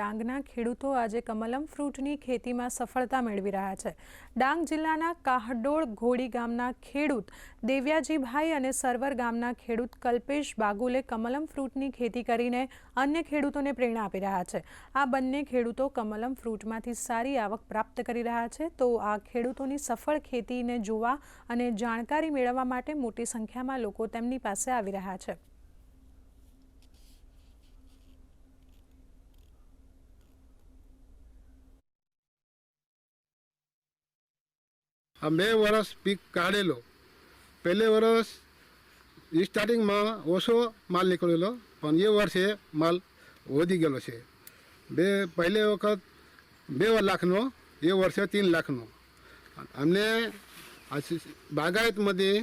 ડાંગના ખેડૂતો આજે કમલમ ફ્રૂટની ખેતીમાં સફળતા મેળવી રહ્યા છે। ડાંગ જિલ્લાના કાહડોળ ઘોડી ગામના ખેડૂત દેવ્યાજીભાઈ અને સરવર ગામના ખેડૂત કલ્પેશ બાગુલે કમલમ ફ્રૂટની ખેતી કરીને અન્ય ખેડૂતોને પ્રેરણા આપી રહ્યા છે। આ બંને ખેડૂતો કમલમ ફ્રૂટમાંથી સારી આવક પ્રાપ્ત કરી રહ્યા છે, તો આ ખેડૂતોની સફળ ખેતીને જોવા અને જાણકારી મેળવવા માટે મોટી સંખ્યામાં લોકો તેમની પાસે આવી રહ્યા છે। આ 2 વર્ષ પીક કાઢેલો। પહેલે વર્ષ સ્ટાર્ટિંગ માં ઓછો માલ નીકળેલો, પણ એ વર્ષે માલ વધી ગયેલો છે। પહેલે વખત 2 લાખનો, એ વર્ષે 3 લાખનો। અમને બાગાયતમાંથી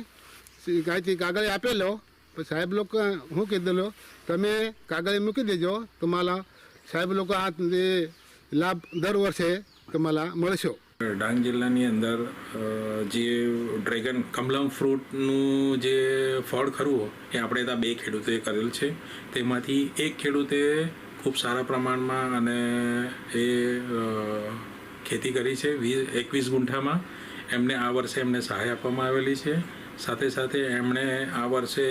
કાંઈથી કાગળ આપેલો, પણ સાહેબ લોકો શું કીધેલો, તમે કાગળ મૂકી દેજો, તમારા સાહેબ લોકો આ લાભ દર વર્ષે તમારા મળશો। ડાંગ જિલ્લાની અંદર જે ડ્રેગન કમલમ ફ્રૂટનું જે ફળ ખરું એ આપણે ત્યાં 2 ખેડૂતોએ કરેલ છે। તેમાંથી એક ખેડૂતે ખૂબ સારા પ્રમાણમાં અને એ ખેતી કરી છે 21 ગુંઠામાં। એમને આ વર્ષે એમને સહાય આપવામાં આવેલી છે। સાથે સાથે એમણે આ વર્ષે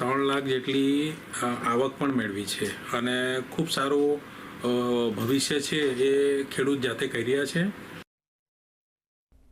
3 લાખ જેટલી આવક પણ મેળવી છે અને ખૂબ સારું ભવિષ્ય છે એ ખેડૂત જાતે કરી રહ્યા છે।